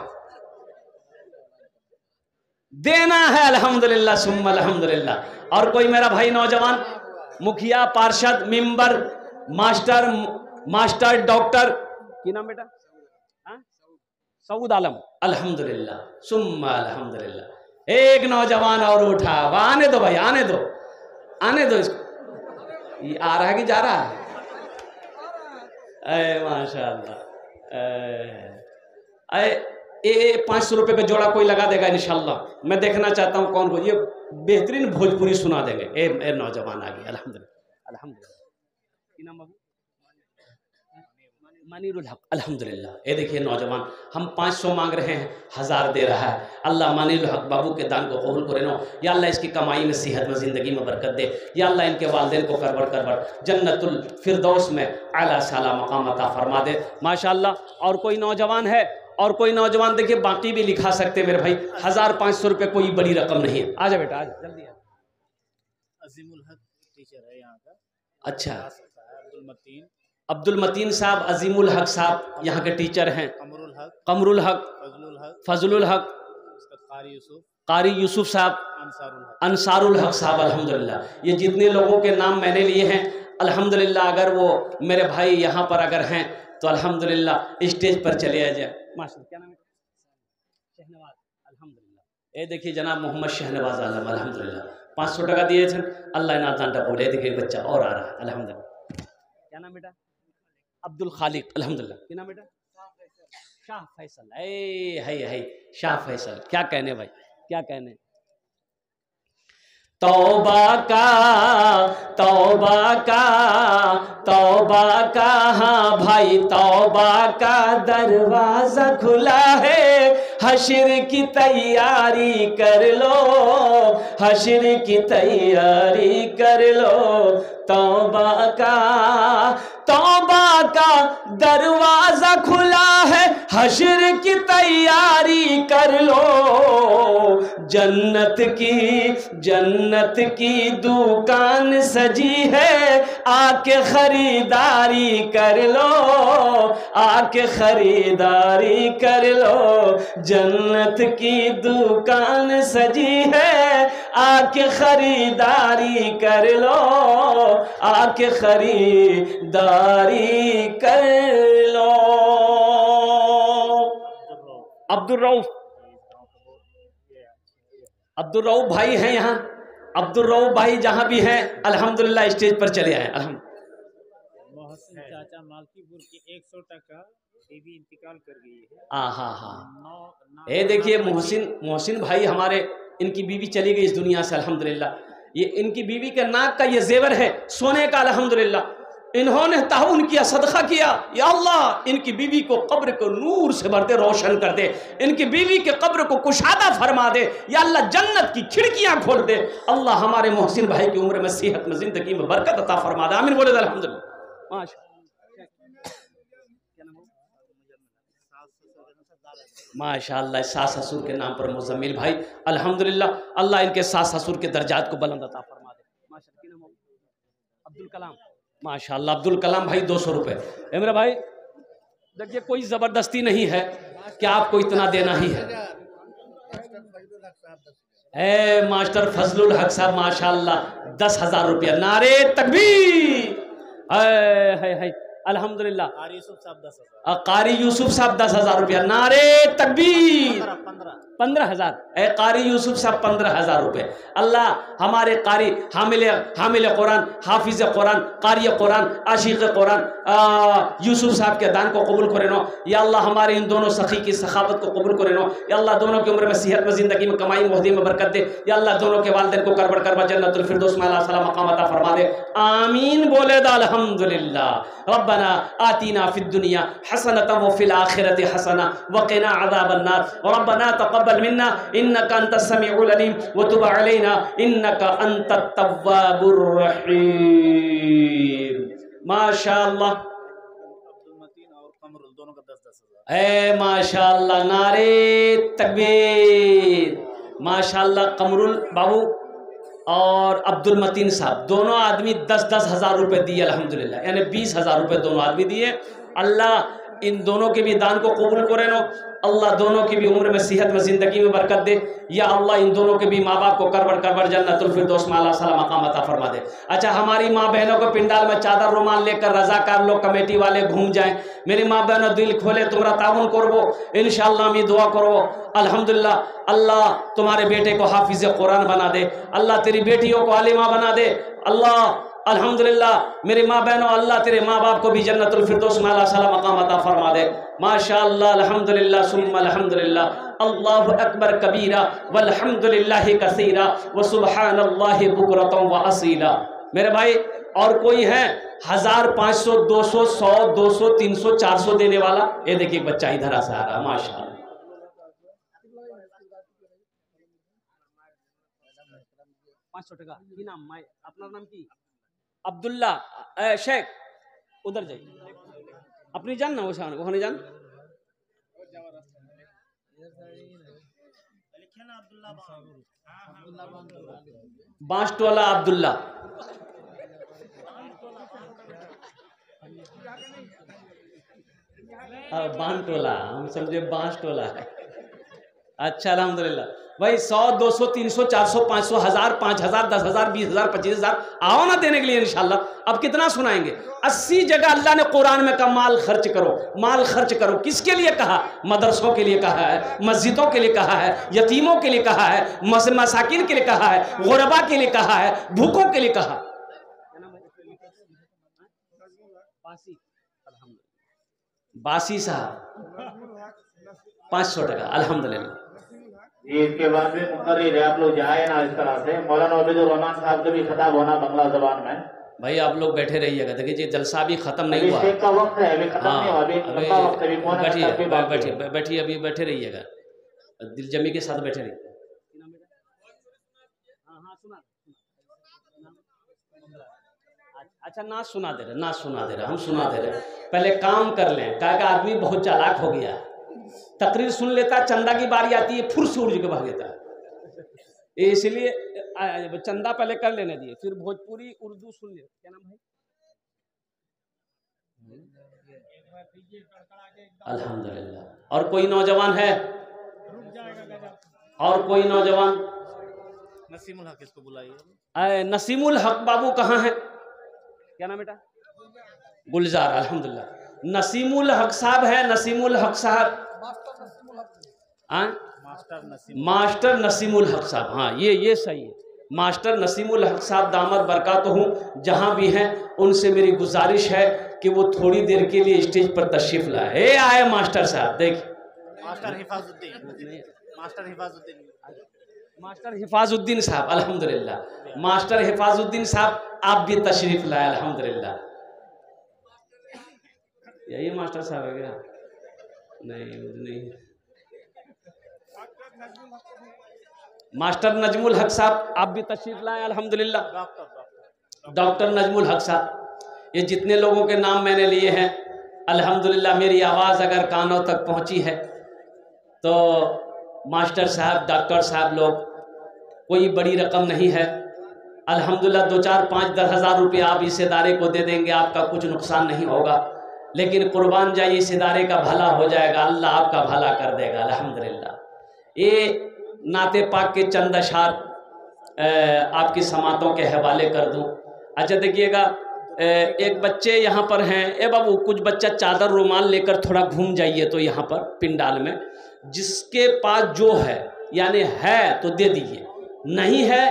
देना है। अल्हम्दुलिल्लाह सुम्मा अल्हम्दुलिल्लाह। और कोई मेरा भाई नौजवान, मुखिया, पार्षद, मेंबर, मास्टर, डॉक्टर, की नाम बेटा? सऊद आलम, अल्हम्दुलिल्लाह सुम्मा अल्हम्दुलिल्लाह। एक नौजवान और उठा, आने दो भाई, आने दो इसको, ये आ रहा है कि जा रहा है? माशाअल्लाह। 500 रुपये का जोड़ा कोई लगा देगा इंशाल्लाह। मैं देखना चाहता हूँ कौन को ये बेहतरीन भोजपुरी सुना देंगे। ए नौजवान आ गए, अल्हम्दुलिल्लाह, अल्हम्दुलिल्लाह। मनीरुल हक, अल्हम्दुलिल्लाह। ये देखिए नौजवान, हम 500 मांग रहे हैं, 1000 दे रहा है। अल्लाह मनीरुल हक बाबू के दान को कबूल करे नो। या अल्लाह इसकी कमाई में, सेहत में, ज़िंदगी में बरकत दे। या अल्लाह इनके वालिदैन को करबर जन्नतुल फिरदौस में आला साला मकाम अता फरमा दे। माशाअल्लाह। और कोई नौजवान है, और कोई नौजवान देखिए बाकी भी लिखा सकते मेरे भाई। 1500 रुपये कोई बड़ी रकम नहीं है। आजा बेटा, आज जल्दी आ। अजीमुल हक टीचर है यहाँ का। अच्छा, अब्दुल मतीन अब्दुल मतीन साहब, अजीमुल हक साहब यहाँ के टीचर हैं, कमरुल हक, फजलुल हक, कारी यूसुफ साहब, अंसारुल हक साहब। अल्हम्दुलिल्लाह ये जितने लोगों के नाम मैंने लिए हैं अल्हम्दुलिल्लाह, अगर वो मेरे भाई यहाँ पर अगर हैं तो अल्हम्दुलिल्लाह स्टेज पर चले आ जाए। माशाअल्लाह, क्या नाम है? शहनवाज। अल्हम्दुलिल्लाह ये देखिए जनाब मोहम्मद शहनवाज आलम, अल्हम्दुलिल्लाह 500 टका दिए थे। अल्लाह ना दांटा बोले, देखिए बच्चा और आ रहा है अल्हम्दुलिल्लाह। क्या नाम बेटा? अब्दुल खालिक। अल्हम्दुलिल्लाह। क्या नाम बेटा? शाह फैसल। है शाह फैसल। क्या कहने भाई, क्या कहने। तौबा का तौबा का तौबा का, हाँ भाई तौबा का दरवाजा खुला है, हश्र की तैयारी कर लो, हश्र की तैयारी कर लो। तौबा का दरवाजा खुला है, हश्र की तैयारी कर लो। जन्नत की दुकान सजी है, आके खरीदारी कर लो, आके खरीदारी कर लो। जन्नत की दुकान सजी है, आके खरीदारी कर लो, आके खरीदारी कर लो। अब्दुल रऊफ भाई हैं यहाँ, अब्दुल रऊफ भाई जहाँ भी हैं अल्हम्दुलिल्लाह स्टेज पर चले आए। मोहसिन चाचा मालकीपुर की 100 टका बीवी इंतकाल कर गई है। हाँ ये देखिए मोहसिन भाई हमारे, इनकी बीवी चली गई इस दुनिया से अल्हम्दुलिल्लाह। ये इनकी बीवी के नाक का ये जेवर है सोने का अल्हम्दुलिल्लाह। इन्होंने ताउन किया, सदका किया, या अल्लाह इनकी बीवी को कब्र को नूर से भर दे, रोशन कर दे, इनकी बीवी के कब्र को कुशादा फरमा दे, या अल्लाह जन्नत की खिड़कियां खोल दे। अल्लाह हमारे मोहसिन भाई की उम्र में, सेहत में, जिंदगी में बरकत अता फरमा दे। आमीन बोले अल्हम्दुलिल्लाह। माशाअल्लाह सास ससुर के नाम पर मुजम्मिल भाई अल्हम्दुलिल्लाह, अल्लाह इनके सास ससुर के दर्जात को बुलंद अता फरमा दे। माशाअल्लाह। अब्दुल कलाम, माशाअल्लाह अब्दुल कलाम भाई 200 रुपये। मेरे भाई देखिए कोई ज़बरदस्ती नहीं है कि आपको इतना देना ही है। मास्टर फजलुल हक साहब माशाअल्लाह 10,000 रुपया। नारे तकबीर। है अल्हम्दुलिल्लाह। कारी यूसुफ साहब 10,000 रुपया। नारे तकबीर। 15,000। कारी यूसुफ साहब 15,000 रुपये। अल्लाह हमारे कारी हामिल कुरान, हाफिज कुरान, कारी कुरान, आशिक कुरान यूसुफ साहब के दान को कबूल करे नो। या अल्लाह हमारे इन दोनों सखी की सखावत को कबूल करे नो। या अल्लाह दोनों की उम्र में, सेहत में, जिंदगी में, कमाई मोहदी में बरकत दे। या अल्लाह दोनों के वालिदैन को करबा जन्नतुल फिरदौस में अल्लाह सलाम मकाम अता फरमा दे। आमीन बोले दा अल्हम्दुलिल्लाह। रब्बना आतीना फिद दुनिया हसनतन व फिल आखिरति हसना व क़िना अज़ाबन नार। रब्बना तक़ब्बल मिन्ना इन्नका अंतस समीउल अलीम व तुब अलैना इन्नका अंतत तव्वाबुर रहीम। माशाअल्लाह। माशाअल्लाह। नारे तकबीर। माशाअल्लाह कमरुल बाबू और अब्दुल मतीन साहब दोनों आदमी 10-10 हज़ार रुपये दिए अल्हम्दुलिल्लाह, यानी 20,000 रुपये दोनों आदमी दिए। अल्लाह इन दोनों के भी दान को कबूल करे नो। अल्लाह दोनों की भी उम्र में, सेहत में, ज़िंदगी में बरकत दे। या अल्लाह इन दोनों के भी माँ बाप को करबर जन्नतुल फिरदौस में अल्लाह सलाम मकाम अता फरमा दे। अच्छा हमारी माँ बहनों को पिंडाल में चादर रुमाल लेकर रजाकार लोग कमेटी वाले घूम जाएं। मेरी माँ बहनों दिल खोले, तुमरा ताउन करबो इंशाअल्लाह, मैं दुआ करो अल्हम्दुलिल्लाह। अल्लाह तुम्हारे बेटे को हाफिज कुरान बना दे, अल्लाह तेरी बेटियों को आलिमा बना दे। अल्लाह अल्हम्दुलिल्लाह मेरे माँ बहनों, अल्लाह तेरे माँ बाप को भी जन्नतुल फिरदौस में अल्लाह सलाम मकाम अता फरमा दे। माशाअल्लाह अल्हम्दुलिल्लाह सुम्मा अल्हम्दुलिल्लाह। अल्लाहु अकबर कबीरा वल्हम्दुलिल्लाहि कसीरा व सुब्हानल्लाहि बुकरतन व असीला। मेरे भाई और कोई है 1000, 500, 200, 100, 200, 300, 400 देने वाला? ये देखिए एक बच्चा इधर से आ रहा है माशाअल्लाह। 500 टका की नाम माय अपना नाम की अब्दुल्ला शेख। उधर जाइए अपनी जान ना, वो जान बांसटोला अब्दुल्ला। बांस टोला, हम समझे बांस टोला है। अच्छा अल्हम्दुलिल्लाह भाई, 100 200 300 400 500 1000 5000 10,000 20,000 25,000 आओ ना देने के लिए इंशाल्लाह। अब कितना सुनाएंगे? 80 जगह अल्लाह ने कुरान में कहा माल खर्च करो, माल खर्च करो। किसके लिए कहा? मदरसों के लिए कहा है, मस्जिदों के लिए कहा है, यतीमों के लिए कहा है, मसाकिन के लिए कहा है, गुरबा के लिए कहा है, भूखों के लिए कहा। बासी साहब 500 टका अल्हम्दुलिल्लाह। ये इसके बाद में मुकर्रिर है, आप लोग जाए ना इस तरह से। मौलाना अबीदुर रहमान साहब का भी खिताब होना बांग्ला जबान में। भाई आप लोग बैठे रहिएगा, देखिए जी जलसा भी खत्म नहीं हुआ, का वक्त है, अभी खत्म नहीं हुआ, अभी लंबा वक्त है, बैठिए बैठिए अभी बैठे रहिएगा, दिल जमी के साथ बैठे रहिए। अच्छा ना सुना दे रहे, ना सुना दे रहे, हम सुना दे रहे। पहले काम कर लें, क्या का आदमी बहुत चालाक हो गया, तकरीर सुन लेता, चंदा की बारी आती है फुर से उड़ के भाग देता है। इसलिए चंदा पहले कर लेने दिए, फिर भोजपुरी उर्दू सुन ले। क्या नाम भाई? अल्हम्दुलिल्लाह। और कोई नौजवान है? और कोई नौजवान? नसीमुल हक इसको बुलाइए। नसीमुल हक बाबू कहाँ है? क्या नाम बेटा? गुलजार। अल्हम्दुलिल्लाह नसीमुल हक साहब है। नसीमुल हक साहब, मास्टर नसीमुल हक साहब, हाँ ये सही है। मास्टर नसीमुल हक साहब दामद बरकातहू जहाँ भी हैं, उनसे मेरी गुजारिश है कि वो थोड़ी देर के लिए स्टेज पर तशरीफ लाए। आए मास्टर साहब, देखिए मास्टर हिफाजुद्दीन साहब, अल्हम्दुलिल्लाह मास्टर हिफाजुद्दीन साहब आप भी तशरीफ लाए अल्हम्दुलिल्लाह। यही मास्टर साहब है क्या? नहीं मास्टर नजमुल हक साहब आप भी तशरीफ लाए अल्हम्दुलिल्लाह। डॉक्टर नजमुल हक साहब, ये जितने लोगों के नाम मैंने लिए हैं अल्हम्दुलिल्लाह, मेरी आवाज़ अगर कानों तक पहुंची है तो मास्टर साहब डॉक्टर साहब लोग, कोई बड़ी रकम नहीं है अल्हम्दुलिल्लाह। 2 4 5 10 हज़ार रुपये आप इस इदारे को दे देंगे, आपका कुछ नुकसान नहीं होगा, लेकिन कुर्बान जाइए इस इदारे का भला हो जाएगा, अल्लाह आपका भला कर देगा अल्हम्दुलिल्लाह। ये नाते पाक के चंद अशार आपकी समातों के हवाले कर दूं। अच्छा देखिएगा, एक बच्चे यहाँ पर हैं, बाबू कुछ बच्चा चादर रुमाल लेकर थोड़ा घूम जाइए तो यहाँ पर पिंडाल में, जिसके पास जो है यानी है तो दे दीजिए, नहीं है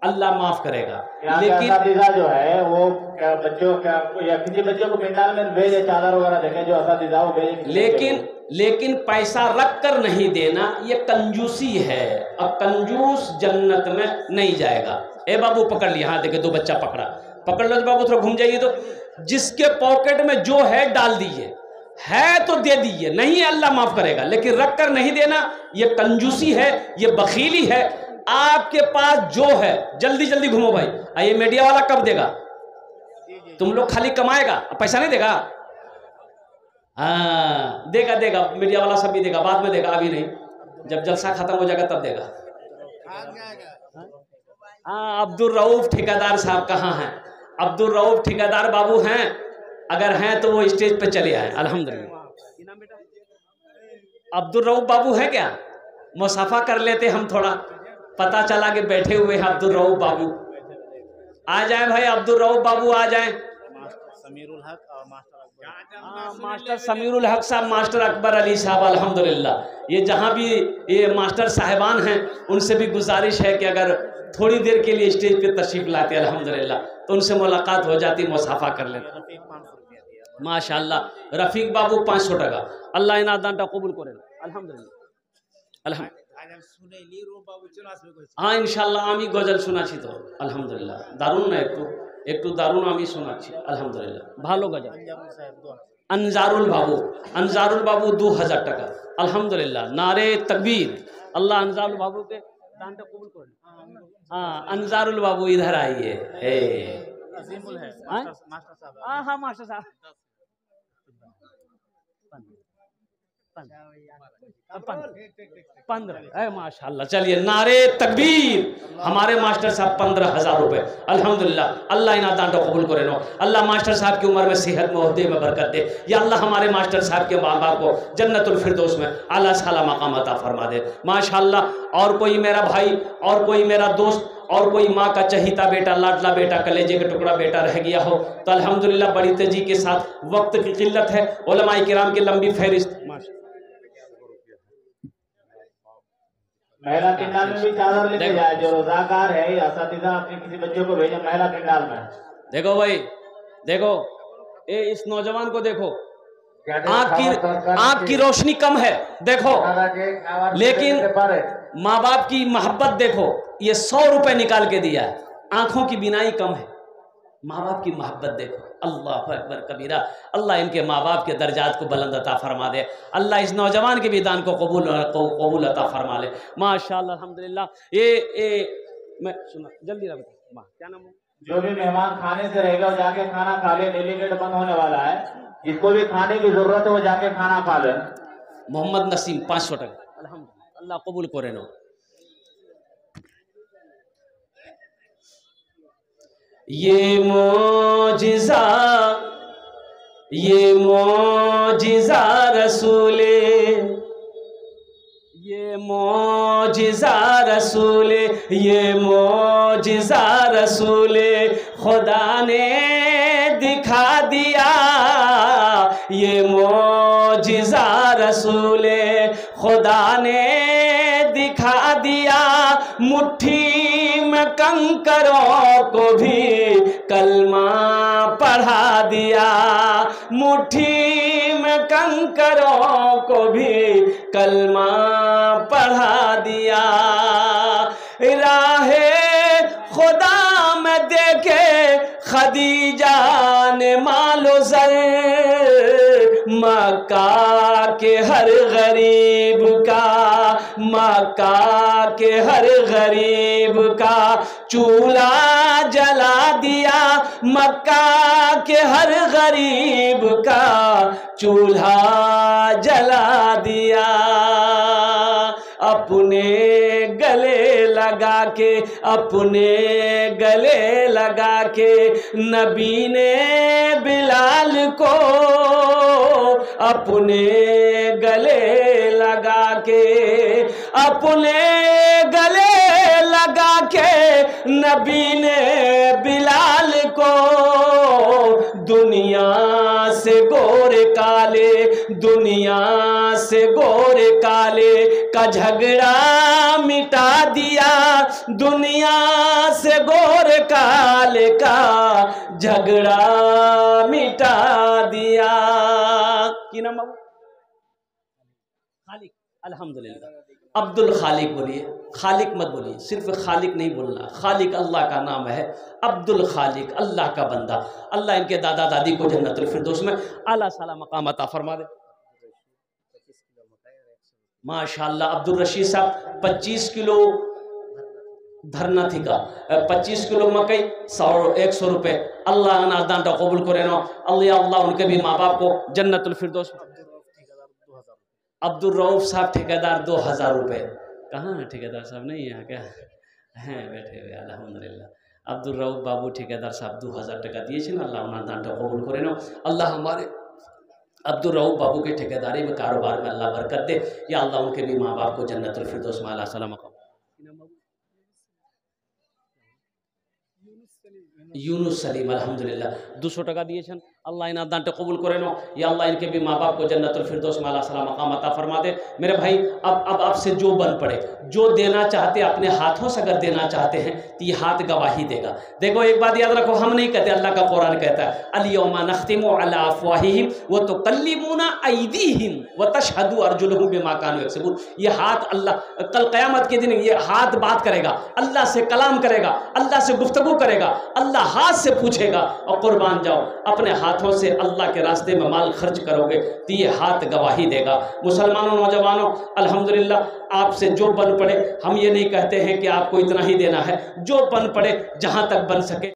अल्लाह माफ करेगा। लेकिन जो है वो क्या बच्चों या किसी बच्चों को पिंडाल में भेजे, चादर वगैरह देखे जो असातिज़ा वो भेजे, लेकिन पैसा रख कर नहीं देना, ये कंजूसी है। अब कंजूस जन्नत में नहीं जाएगा। बाबू पकड़ लिया, हाँ देखे 2 बच्चा पकड़ लो बाबू, थोड़ा घूम जाइए तो जिसके पॉकेट में जो है डाल दीजिए, है तो दे दीजिए, नहीं है अल्लाह माफ करेगा, लेकिन रख कर नहीं देना ये कंजूसी है, ये बखीली है। आपके पास जो है जल्दी जल्दी घूमो भाई। ये मीडिया वाला कब देगा? तुम लोग खाली कमाएगा, पैसा नहीं देगा? हाँ देगा मीडिया वाला सब भी देगा, बाद में देगा, अभी नहीं, जब जलसा खत्म हो जाएगा तब देगा। हाँ अब्दुल रऊफ ठेकेदार साहब कहाँ हैं? अब्दुल रऊफ ठेकेदार बाबू हैं, अगर हैं तो वो स्टेज पे चले आए अल्हम्दुलिल्लाह। अब्दुल रऊफ बाबू है क्या? मुसाफा कर लेते हम, थोड़ा पता चला कि बैठे हुए हैं अब्दुल रऊफ बाबू। आ जाए भाई अब्दुल रऊफ बाबू आ जाए। समीरुल हक और मास्टर समीरुल हक साहब, मास्टर अकबर अली साहब, अल्हम्दुलिल्लाह। ये जहाँ भी ये मास्टर साहिबान हैं उनसे भी गुजारिश है कि अगर थोड़ी देर के लिए स्टेज पे तशरीफ लाते अल्हम्दुलिल्लाह तो उनसे मुलाकात हो जाती, मुसाफा कर लेते। माशाअल्लाह रफीक बाबू 500 টাকা, अल्लाह इना दानটা কবুল করেন আলহামদুলিল্লাহ। हाँ इंशाल्लाह আমি গজল শোনাচ্ছি তো আলহামদুলিল্লাহ, দারুণ না একটু দারুণ আমি শোনাচ্ছি আলহামদুলিল্লাহ, ভালো গজল। अनजारुल बाबू 2000 টাকা अल्हम्दुलिल्लाह, नारे तकबीर, अल्लाह अनजारुल बाबू के दानটা কবুল করেন। हाँ अनजारुल बाबू इधर आइए। हाँ मास्टर साहब 15 माशाल्लाह। चलिए नारे तकबीर। हमारे मास्टर साहब 15,000 रुपये अल्हम्दुलिल्लाह। अल्लाह इन दान कबूल करे नो। अल्लाह मास्टर साहब की उम्र में सेहत में ओहदे में बरकत दे। या अल्लाह हमारे मास्टर साहब के माँ बाप को जन्नतुल फिरदौस में आला साला मकाम अता फरमा दे माशाल्लाह। और कोई मेरा भाई और कोई मेरा दोस्त और कोई माँ का चहीता बेटा, लाडला बेटा, कलेजे का टुकड़ा बेटा रह गया हो तो अल्हम्दुलिल्लाह बड़ी तेजी के साथ, वक्त की किल्लत है, उलमाए किराम की लंबी फहरिस्त। महिला किंडाल में भी चादर लेके जाए, जो रोजाकार है या असातिज़ा अपने किसी बच्चे को भेजे महिला किंडाल में। देखो भाई, देखो ये इस नौजवान को देखो, आँख की रोशनी कम है देखो, लेकिन माँ बाप की मोहब्बत देखो। ये 100 रुपए निकाल के दिया है, आंखों की बिनाई कम है, माँ बाप की मोहब्बत देखो। अल्लाह अकबर कबीरा। अल्लाह इनके माँ बाप के दर्जात को बुलंद अता फरमा दे। अल्लाह इस नौजवान के भी दान को कबूल अता फरमा ले माशाअल्लाह अल्हम्दुलिल्लाह। ये मैं सुना जल्दी ना बता क्या नाम है? जो भी मेहमान खाने से रहेगा वो जाके खाना खा ले, डेली गेट बंद होने वाला है, जिसको भी खाने की जरूरत है वो जाके खाना खा ले। मोहम्मद नसीम 500 टका अल्हम्दुलिल्लाह। अल्लाह कबूल करे नो। ये मोजिज़ा रसूले, ये मोजिज़ा रसूले, ये मोजिज़ा रसूले खुदा ने दिखा दिया। ये मोजिज़ा रसूले खुदा ने दिखा दिया। मुट्ठी में कंकरों को भी कलमा पढ़ा दिया। मुट्ठी में कंकरों को भी कलमा पढ़ा दिया। राहे खुदा में देखे खदीजा ने मालो ज़र, मक्का के हर गरीब का, मक्का के हर गरीब का चूल्हा जला दिया। मक्का के हर गरीब का चूल्हा जला दिया। अपने गले लगा के, अपने गले लगा के नबी ने बिलाल को, अपने गले लगा के, अपने गले लगा के नबी ने बिलाल को दुनिया से गोरे काले, दुनिया से गोरे काले का झगड़ा मिटा दिया। दुनिया से गोरे काले का झगड़ा मिटा दिया। की नाम बाबू? खालिक। अल्हम्दुलिल्लाह। अब्दुल खालिक बोलिए, खालिक मत बोलिए, सिर्फ खालिक नहीं बोलना। खालिक अल्लाह का नाम है, अब्दुल खालिक अल्लाह का बंदा। अल्लाह इनके दादा दादी को जन्नतुल फिरदौस में आला साला मकाम अता फरमा दे माशाअल्लाह। अब्दुल रशीद साहब 25 किलो धरना थी का, 25 किलो मकई 100 रुपये। अल्लाह अनादान का कबूल करे नो। अल्लाह उनके भी माँ बाप को जन्नतुल फिरदौस। अब्दुल रऊफ साहब ठेकेदार 2000 रुपये। कहाँ है ठेकेदार साहब? नहीं यहाँ क्या हैं, बैठे हुए अल्हम्दुलिल्लाह। अब्दुल रऊफ बाबू ठेकेदार साहब 2000 टका दिए। अल्लाह अनादान का कबूल करे नो। अल्लाह हमारे अब्दुल रऊफ बाबू के ठेकेदारी में कारोबार में अल्लाह बरकत दे। या अल्लाह उनके भी माँ बाप को जन्नतुल फिरदौस में आला सलाम। यूनुस सलीम अल्हम्दुलिल्लाह 200 टका दिए। अल्लाह इन दान कबूल करे नो। या अल्लाह इनके भी माँ बाप को जन्नतुल फिरदौस में आला सलाम मकाम अता फरमा दे। मेरे भाई अब आपसे जो बन पड़े, जो देना चाहते अपने हाथों से अगर देना चाहते हैं तो ये हाथ गवाही देगा। देखो एक बात याद रखो, हम नहीं कहते, अल्लाह का कुरान कहता है अल-यौमा नख्तिमु अला अफ़वाहिहिम व तुकल्लिमुना अयदीहिम व तशहदु अर्जुलुहुम बिमा कानू यक्सिबून। ये हाथ अल्लाह कल क़यामत के दिन ये हाथ बात करेगा, अल्लाह से कलाम करेगा, अल्लाह से गुफ्तगू करेगा, अल्लाह हाथ से पूछेगा। और कुर्बान जाओ, अपने हाथों से अल्लाह के रास्ते में माल खर्च करोगे तो ये हाथ गवाही देगा। मुसलमानों नौजवानों अल्हम्दुलिल्लाह आपसे जो बन पड़े, हम ये नहीं कहते हैं कि आपको इतना ही देना है, जो बन पड़े जहाँ तक बन सके।